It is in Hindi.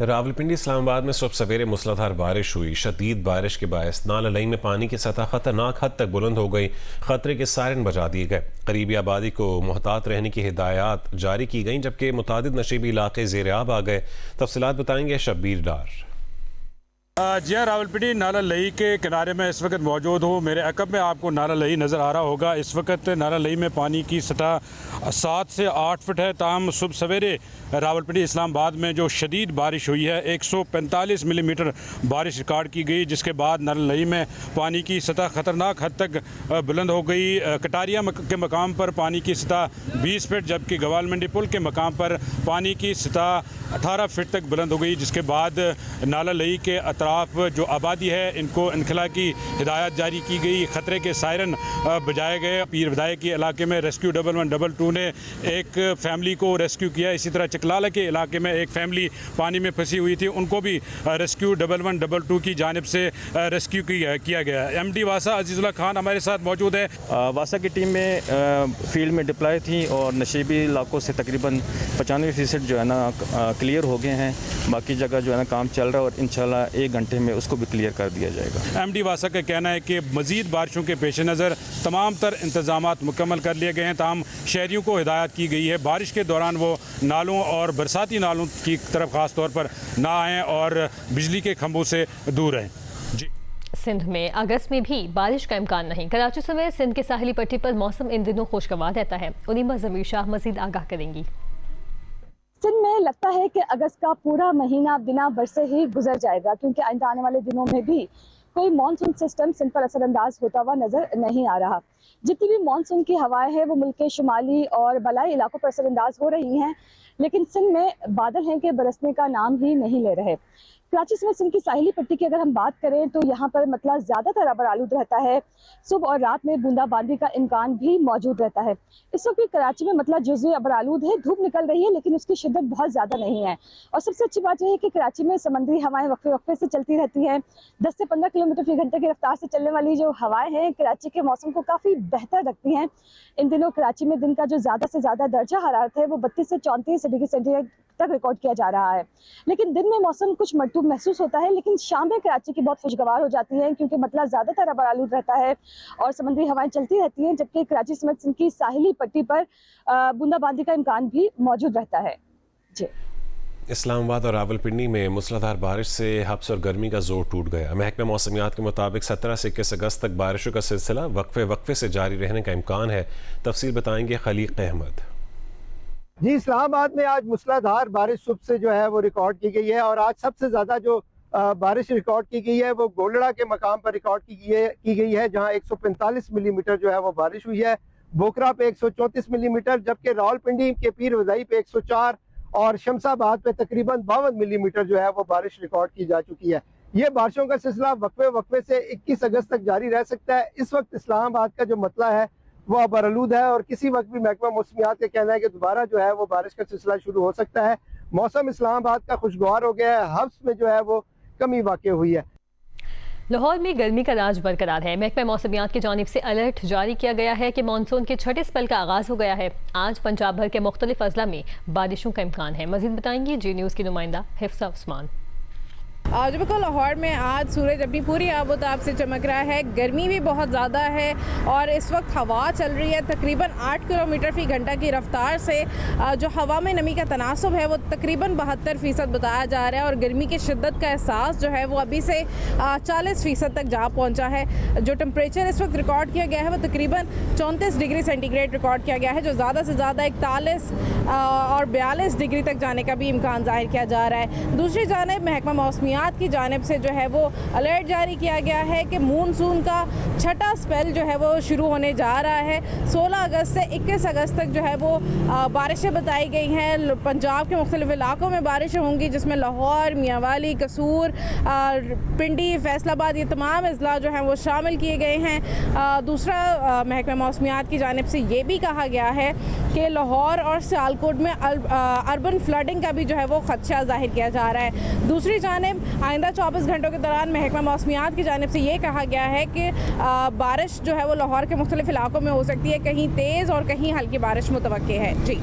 रावलपिंडी इस्लामाबाद में सुबह सवेरे मूसलाधार बारिश हुई। शदीद बारिश के बायस नाला लई में पानी की सतह खतरनाक हद तक बुलंद हो गई। खतरे के सायरन बजा दिए गए। करीबी आबादी को मुहतात रहने की हिदायत जारी की गई, जबकि मुतादिद नशीबी इलाके ज़ेर आब आ गए। तफसीलात बताएंगे शब्बीर डार। जी हाँ, रावलपिंडी नाला लई के किनारे में इस वक्त मौजूद हूँ। मेरे अकब में आपको नाला लई नज़र आ रहा होगा। इस वक्त नाला लई में पानी की सतह 7 से 8 फुट है। ताम सुबह सवेरे रावलपिंडी इस्लामाबाद में जो शदीद बारिश हुई है, 145 मिलीमीटर बारिश रिकॉर्ड की गई, जिसके बाद नाला लई में पानी की सतह ख़तरनाक हद तक बुलंद हो गई। कटारिया के मकाम पर पानी की सतह 20 फीट, जबकि गवाल मंडी पुल के मकाम पर पानी की सतह 18 फीट तक बुलंद हो गई, जिसके बाद नाला लई के अतराफ जो आबादी है इनको इनखला की हिदायत जारी की गई। ख़तरे के सायरन बजाए गए। पीर बदाए के इलाके में रेस्क्यू 1112 ने एक फैमिली को रेस्क्यू किया। इसी तरह चकलाला के इलाके में एक फैमिली पानी में फंसी हुई थी, उनको भी रेस्क्यू 1112 की जानिब से रेस्क्यू किया गया। MD वासा अजीज़ुल्लाह खान हमारे साथ मौजूद है। वासा की टीम में फील्ड में डिप्लॉय थी और नशीबी इलाकों से तकरीबन 95% जो है ना क्लियर हो गए हैं। बाकी जगह जो है ना काम चल रहा है और इंशाल्लाह 1 घंटे में उसको भी क्लियर कर दिया जाएगा। MD वासा का कहना है कि मज़ीद बारिशों के पेश नज़र तमाम तर इंतजामात मुकम्मल कर लिए गए हैं। तमाम शहरियों को हिदायत की गई है बारिश के दौरान वो नालों और बरसाती नालों की तरफ ख़ास तौर पर ना आएँ और बिजली के खंभों से दूर रहें। जी। सिंध में अगस्त में भी बारिश का इम्कान नहीं। कराची समेत सिंध के साहिली पट्टी पर मौसम इन दिनों खुशगवार रहता है। उनीमा ज़मीर शाह मज़ीद आगाह करेंगी। सिंध में लगता है कि अगस्त का पूरा महीना बिना बरसे ही गुजर जाएगा, क्योंकि आइंदा आने वाले दिनों में भी कोई मानसून सिस्टम सिंध पर असरअंदाज होता हुआ नजर नहीं आ रहा। जितनी भी मानसून की हवाएं हैं वो मुल्क के शुमाली और बलाई इलाकों पर असरअंदाज हो रही हैं, लेकिन सिंध में बादल हैं कि बरसने का नाम ही नहीं ले रहे। कराची समेत सिंध की साहिली पट्टी की अगर हम बात करें तो यहाँ पर मतला ज़्यादातर अबर आलूद रहता है। सुबह और रात में बूंदाबांदी का इम्कान भी मौजूद रहता है। इस वक्त भी कराची में मतलब जुज़वी अबर आलूद है, धूप निकल रही है, लेकिन उसकी शिद्दत बहुत ज़्यादा नहीं है। और सबसे अच्छी बात यह है कि कराची में समंदरी हवाएं वक्फे वक्फे से चलती रहती हैं। 10 से 15 किलोमीटर फी घंटे की रफ्तार से चलने वाली जो हवाएं हैं कराची के मौसम को काफ़ी बेहतर रखती हैं। इन दिनों कराची में दिन का जो ज़्यादा से ज़्यादा दर्जा हरारत है वो 32 से 34 डिग्री सेंटीग्रेड तक रिकॉर्ड किया जा रहा है। लेकिन दिन में मौसम कुछ मरतूब महसूस होता है, लेकिन शाम में कराची की बहुत खुशगवार हो जाती है, क्योंकि मतलब ज़्यादातर अबर आलूद रहता है और समुद्री हवाएं चलती रहती हैं, जबकि कराची समेत सिंध की साहिली पट्टी पर बूंदाबांदी का इम्कान भी मौजूद रहता है। जी। इस्लामाबाद और रावलपिंडी में मूसलाधार बारिश से हब्स और गर्मी का जोर टूट गया। महकमा मौसमियात के मुताबिक 17 से 21 अगस्त तक बारिशों का सिलसिला वक्फे वक्फे से जारी रहने का इम्कान है। तफसील बताएंगे खलीक अहमद। जी, इस्लामाबाद में आज मूसलाधार बारिश सुबह से जो है वो रिकॉर्ड की गई है और आज सबसे ज़्यादा जो बारिश रिकॉर्ड की गई है वो गोलड़ा के मकाम पर रिकॉर्ड की गई है, जहां 145 मिलीमीटर जो है वो बारिश हुई है। बोकरा पे 134 मिलीमीटर, जबकि रावलपिंडी के पीर वज़ाई पे 104 और शमसाबाद पे तकरीबन 52 मिलीमीटर जो है वो बारिश रिकॉर्ड की जा चुकी है। ये बारिशों का सिलसिला वक्फे वक्फे से 21 अगस्त तक जारी रह सकता है। इस वक्त इस्लामाबाद का जो मतला है वो अबरआलूद है और किसी वक्त भी महकमा मौसमियात का कहना है कि दोबारा जो है वो बारिश का सिलसिला शुरू हो सकता है। मौसम इस्लामाबाद का खुशगवार हो गया है। हब्स में जो है वो कमी वाक़ई हुई है। लाहौर में गर्मी का राज बरकरार है। महकमा मौसमियात की जानिब से अलर्ट जारी किया गया है कि मानसून के छठे स्पेल का आगाज हो गया है। आज पंजाब भर के मुख्तलिफ अजला में बारिशों का इम्कान है। मजीद बताएंगी जी न्यूज़ की नुमाइंदा हिफ्सा उस्मान। आज बिल्कुल लाहौर में आज सूरज अपनी पूरी आबोताब से चमक रहा है। गर्मी भी बहुत ज़्यादा है और इस वक्त हवा चल रही है तकरीबन 8 किलोमीटर फी घंटा की रफ्तार से। जो हवा में नमी का तनासब है वो तकरीबन 72% बताया जा रहा है और गर्मी की शिद्दत का एहसास जो है वो अभी से 40% तक जा पहुंचा है। जो टेम्परेचर इस वक्त रिकॉर्ड किया गया है वो तकरीबन 34 डिग्री सेंटीग्रेड रिकॉर्ड किया गया है, जो ज़्यादा से ज़्यादा 41 और 42 डिग्री तक जाने का भी इम्कान जाहिर किया जा रहा है। दूसरी जानिब महकमा मौसमियात की जानिब से जो है वो अलर्ट जारी किया गया है कि मानसून का छठा स्पेल जो है वो शुरू होने जा रहा है। 16 अगस्त से 21 अगस्त तक जो है वो बारिशें बताई गई हैं। पंजाब के मुख्तलिफ इलाकों में बारिशें होंगी, जिसमें लाहौर, मियांवाली, कसूर, पिंडी, फैसलाबाद ये तमाम अजला जो हैं वो शामिल किए गए हैं। दूसरा महकमा मौसमियात की जानिब से ये भी कहा गया है कि लाहौर और सियालकोट में अर्बन फ्लडिंग का भी जो है वो खदशा जाहिर किया जा रहा है। दूसरी जानिब आइंदा 24 घंटों के दौरान महकमा मौसमियात की जानिब से ये कहा गया है कि बारिश जो है वो लाहौर के मुख्तलिफ इलाकों में हो सकती है, कहीं तेज़ और कहीं हल्की बारिश मुतवक्के है। जी।